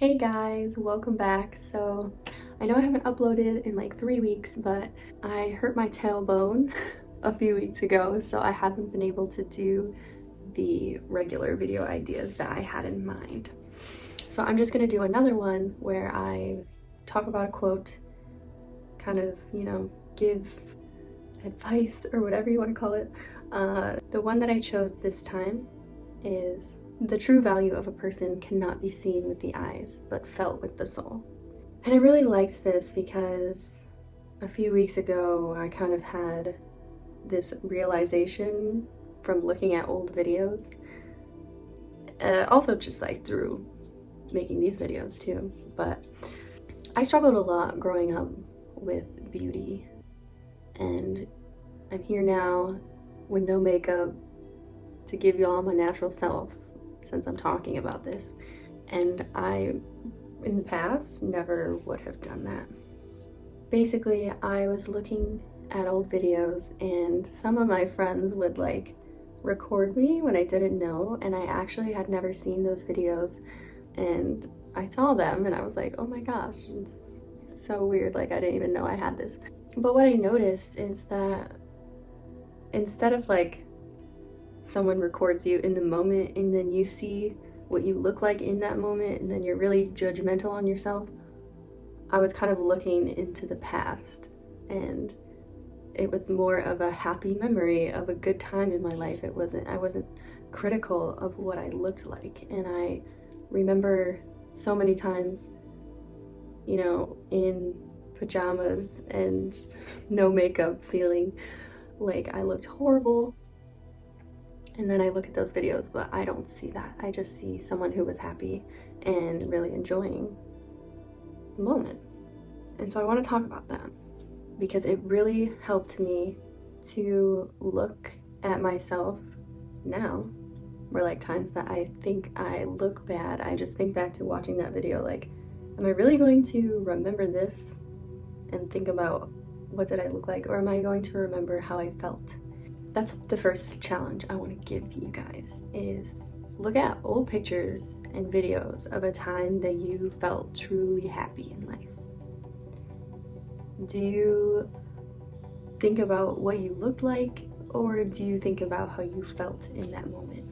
Hey guys, welcome back. So I know I haven't uploaded in like 3 weeks, but I hurt my tailbone a few weeks ago, so I haven't been able to do the regular video ideas that I had in mind. So I'm just gonna do another one where I talk about a quote, kind of, give advice or whatever you want to call it. The one that I chose this time is: the true value of a person cannot be seen with the eyes, but felt with the soul. And I really liked this because a few weeks ago I kind of had this realization from looking at old videos. Also just like through making these videos too. But I struggled a lot growing up with beauty, and I'm here now with no makeup to give you all my natural self since I'm talking about this. And I, in the past, never would have done that. Basically, I was looking at old videos and some of my friends would like record me when I didn't know, and I actually had never seen those videos, and I saw them and I was like, oh my gosh, it's so weird, like I didn't even know I had this. But what I noticed is that instead of like someone records you in the moment and then you see what you look like in that moment and then you're really judgmental on yourself, I was kind of looking into the past, and it was more of a happy memory of a good time in my life. I wasn't critical of what I looked like. And I remember so many times, in pajamas and no makeup, feeling like I looked horrible. And then I look at those videos, but I don't see that. I just see someone who was happy and really enjoying the moment. And so I want to talk about that because it really helped me to look at myself now, where like times that I think I look bad, I just think back to watching that video like, am I really going to remember this and think about what did I look like, or am I going to remember how I felt? That's the first challenge I want to give you guys, is look at old pictures and videos of a time that you felt truly happy in life. Do you think about what you looked like, or do you think about how you felt in that moment?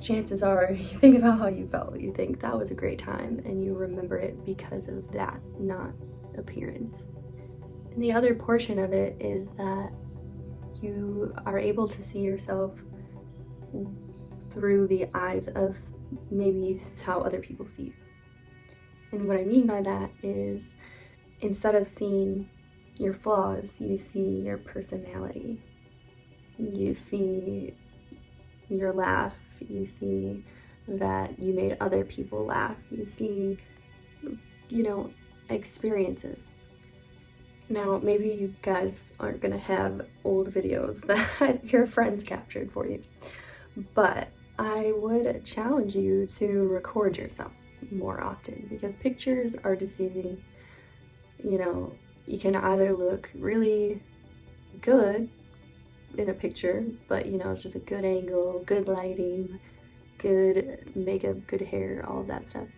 Chances are you think about how you felt. You think that was a great time and you remember it because of that, not appearance. And the other portion of it is that you are able to see yourself through the eyes of maybe how other people see you. And what I mean by that is, instead of seeing your flaws, you see your personality. You see your laugh. You see that you made other people laugh. You see, experiences. Now, maybe you guys aren't gonna have old videos that your friends captured for you, but I would challenge you to record yourself more often, because pictures are deceiving. You can either look really good in a picture, but it's just a good angle, good lighting, good makeup, good hair, all of that stuff.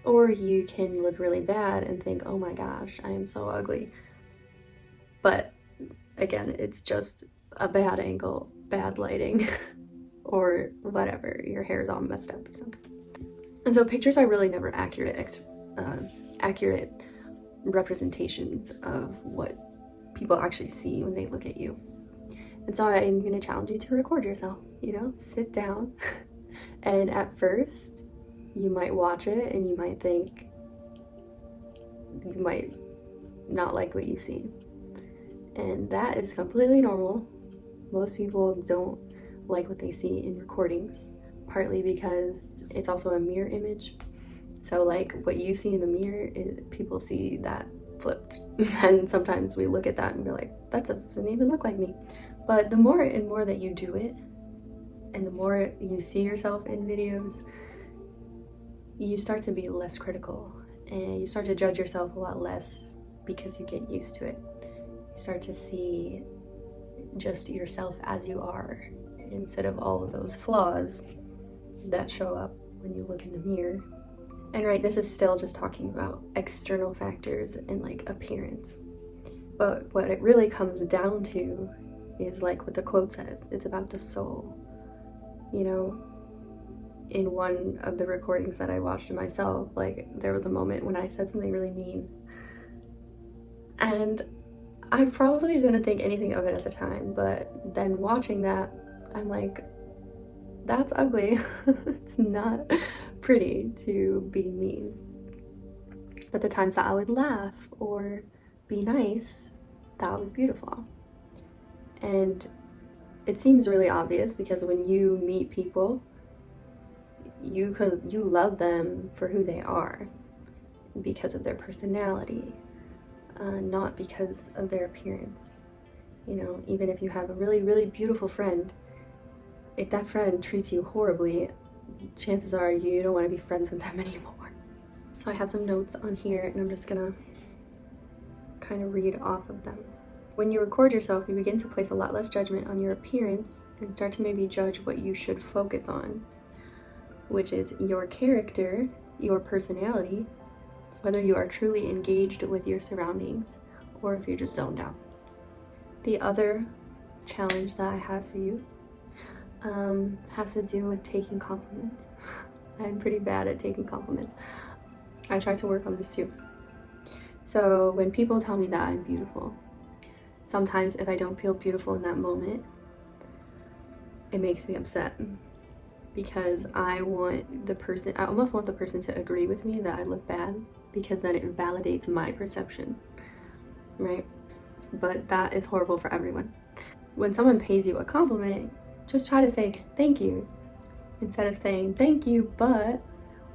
Or you can look really bad and think, oh my gosh, I am so ugly. But again, it's just a bad angle, bad lighting, or whatever, your hair's all messed up or something. And so pictures are really never accurate representations of what people actually see when they look at you. And so I'm going to challenge you to record yourself, sit down. And at first, you might watch it and you might think, you might not like what you see. And that is completely normal. Most people don't like what they see in recordings, partly because it's also a mirror image. So like what you see in the mirror, people see that flipped. And sometimes we look at that and we're like, that doesn't even look like me. But the more and more that you do it, and the more you see yourself in videos, you start to be less critical, and you start to judge yourself a lot less because you get used to it. You start to see just yourself as you are, instead of all of those flaws that show up when you look in the mirror. And right, this is still just talking about external factors and like appearance. But what it really comes down to is like what the quote says, it's about the soul. You know, in one of the recordings that I watched of myself, like there was a moment when I said something really mean. And I probably didn't think anything of it at the time, but then watching that, I'm like, that's ugly. It's not pretty to be mean. But the times that I would laugh or be nice, that was beautiful. And it seems really obvious because when you meet people, you love them for who they are, because of their personality, not because of their appearance. You know, even if you have a really, really beautiful friend, if that friend treats you horribly, chances are you don't want to be friends with them anymore. So I have some notes on here and I'm just gonna kind of read off of them. When you record yourself, you begin to place a lot less judgment on your appearance and start to maybe judge what you should focus on, which is your character, your personality, whether you are truly engaged with your surroundings or if you're just zoned out. The other challenge that I have for you has to do with taking compliments. I'm pretty bad at taking compliments. I try to work on this too. So when people tell me that I'm beautiful, sometimes if I don't feel beautiful in that moment, it makes me upset because I almost want the person to agree with me that I look bad, because then it validates my perception, right? But that is horrible for everyone. When someone pays you a compliment, just try to say thank you instead of saying thank you, but,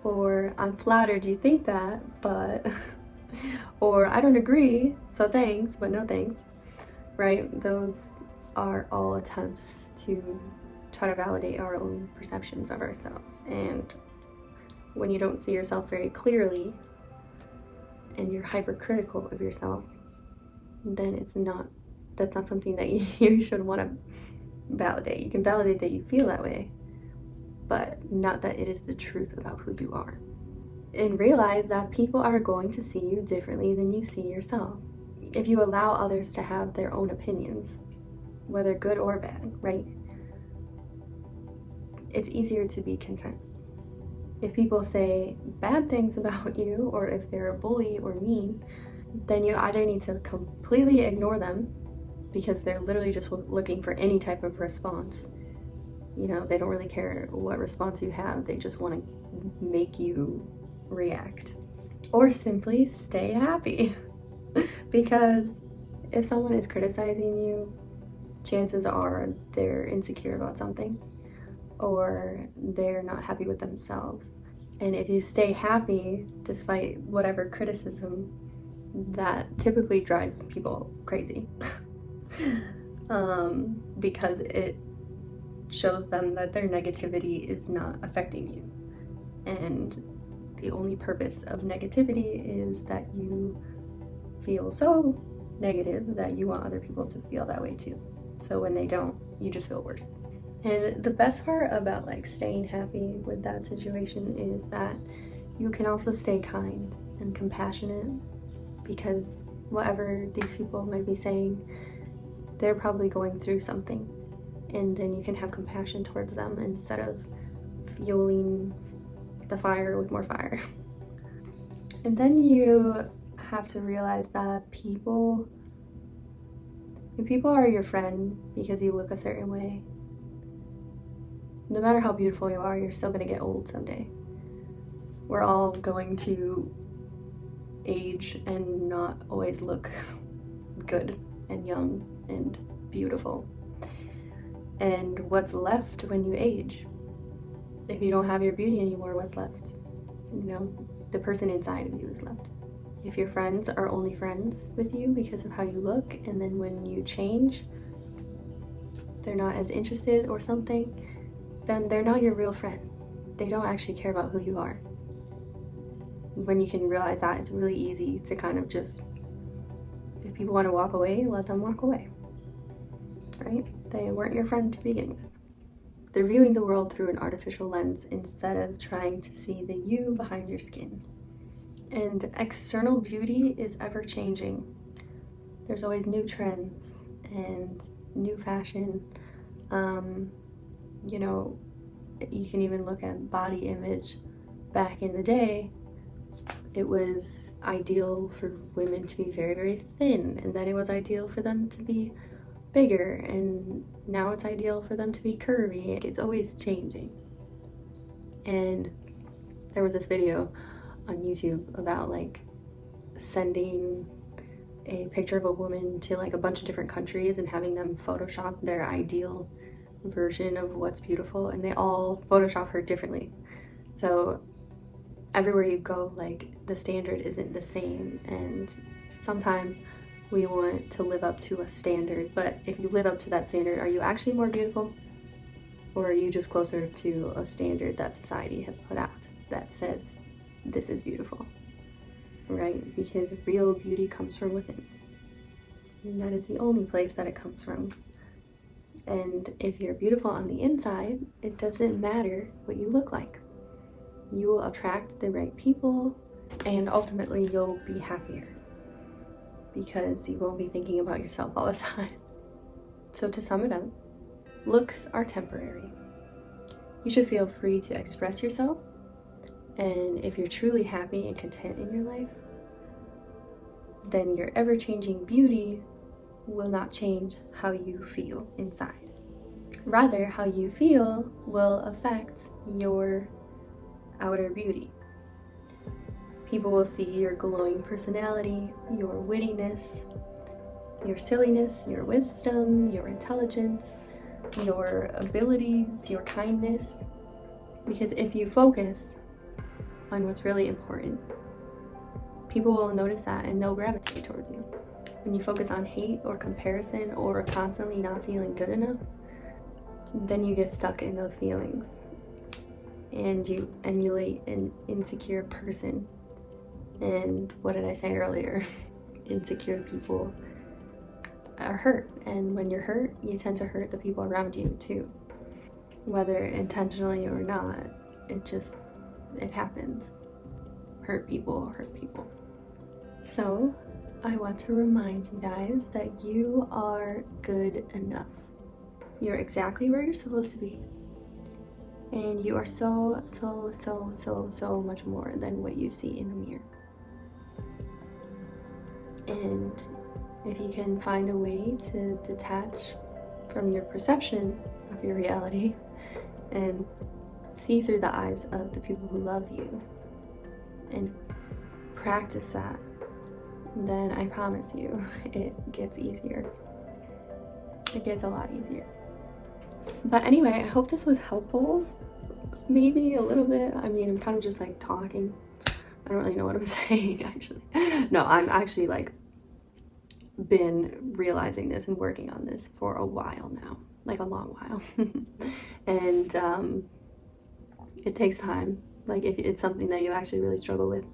or I'm flattered you think that, but, or I don't agree, so thanks, but no thanks, right? Those are all attempts to try to validate our own perceptions of ourselves. And when you don't see yourself very clearly and you're hypercritical of yourself, then that's not something that you should want to validate. You can validate that you feel that way, but not that it is the truth about who you are. And realize that people are going to see you differently than you see yourself. If you allow others to have their own opinions, whether good or bad, right? It's easier to be content. If people say bad things about you, or if they're a bully or mean, then you either need to completely ignore them because they're literally just looking for any type of response. You know, they don't really care what response you have, they just want to make you react. Or simply stay happy. Because if someone is criticizing you, chances are they're insecure about something or they're not happy with themselves. And if you stay happy despite whatever criticism, that typically drives people crazy. Because it shows them that their negativity is not affecting you. And the only purpose of negativity is that you feel so negative that you want other people to feel that way too. So when they don't, you just feel worse. And the best part about like staying happy with that situation is that you can also stay kind and compassionate, because whatever these people might be saying, they're probably going through something, and then you can have compassion towards them instead of fueling the fire with more fire. And then you have to realize that if people are your friend because you look a certain way, no matter how beautiful you are, you're still gonna get old someday. We're all going to age and not always look good and young and beautiful. And what's left when you age? If you don't have your beauty anymore, what's left? You know, the person inside of you is left. If your friends are only friends with you because of how you look, and then when you change, they're not as interested or something, then they're not your real friend. They don't actually care about who you are. When you can realize that, it's really easy to kind of just, if people want to walk away, let them walk away, right? They weren't your friend to begin with. they're viewing the world through an artificial lens instead of trying to see the you behind your skin. And external beauty is ever changing. There's always new trends and new fashion. You know, you can even look at body image. Back in the day, it was ideal for women to be very, very thin, and then it was ideal for them to be bigger, and now it's ideal for them to be curvy. It's always changing. And there was this video on YouTube about like sending a picture of a woman to like a bunch of different countries and having them Photoshop their ideal version of what's beautiful, and they all Photoshop her differently. So everywhere you go, like the standard isn't the same, and sometimes we want to live up to a standard, but if you live up to that standard, are you actually more beautiful? Or are you just closer to a standard that society has put out that says this is beautiful, right? Because real beauty comes from within. And that is the only place that it comes from. And if you're beautiful on the inside, it doesn't matter what you look like. You will attract the right people, and ultimately you'll be happier because you won't be thinking about yourself all the time. So to sum it up, looks are temporary. You should feel free to express yourself, and if you're truly happy and content in your life, then your ever-changing beauty will not change how you feel inside. Rather, how you feel will affect your outer beauty. People will see your glowing personality, your wittiness, your silliness, your wisdom, your intelligence, your abilities, your kindness. Because if you focus on what's really important, people will notice that and they'll gravitate towards you. When you focus on hate or comparison or constantly not feeling good enough, then you get stuck in those feelings and you emulate an insecure person. And what did I say earlier? Insecure people are hurt, and when you're hurt, you tend to hurt the people around you too. Whether intentionally or not, it happens. Hurt people. So I want to remind you guys that you are good enough. You're exactly where you're supposed to be. And you are so much more than what you see in the mirror. And if you can find a way to detach from your perception of your reality and see through the eyes of the people who love you and practice that, then I promise you it gets easier. It gets a lot easier. But anyway, I hope this was helpful. Maybe a little bit. I mean, I'm kind of just like talking. I don't really know what I'm saying, actually. No, I'm actually like been realizing this and working on this for a while now, like a long while. And it takes time. Like if it's something that you actually really struggle with,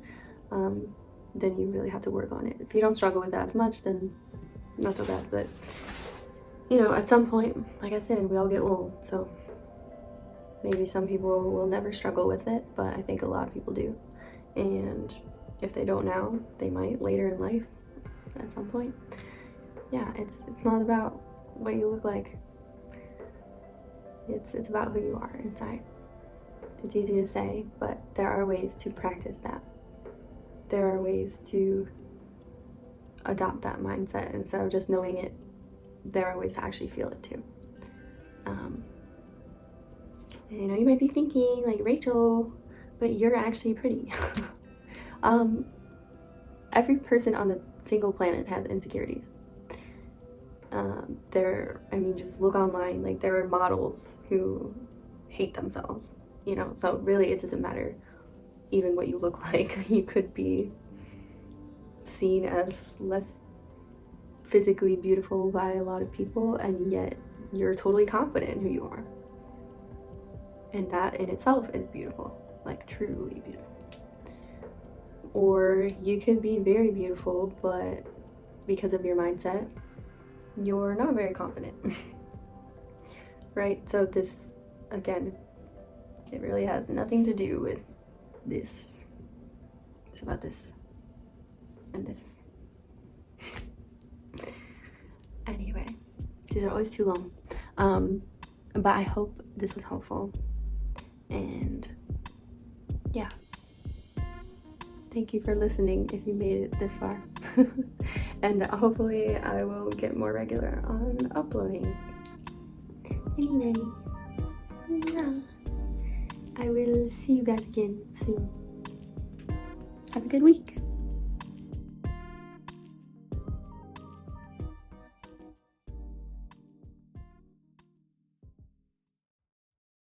then you really have to work on it. If you don't struggle with that as much, then not so bad. But you know, at some point, like I said, we all get old, so maybe some people will never struggle with it, but I think a lot of people do. And if they don't now, they might later in life at some point. Yeah, it's not about what you look like. It's about who you are inside. It's easy to say, but there are ways to practice that. There are ways to adopt that mindset instead of just knowing it. There are ways to actually feel it too. And you know, you might be thinking like, Rachel, but you're actually pretty. Every person on the single planet has insecurities. Just look online, like there are models who hate themselves, you know, so really it doesn't matter even what you look like. You could be seen as less physically beautiful by a lot of people, and yet you're totally confident in who you are. And that in itself is beautiful, like truly beautiful. Or you could be very beautiful, but because of your mindset, you're not very confident. Right? So this again, it really has nothing to do with this. It's about this and this. Anyway, these are always too long. But I hope this was helpful. And yeah. Thank you for listening if you made it this far. And hopefully I will get more regular on uploading. Anyway, I will see you guys again soon. Have a good week.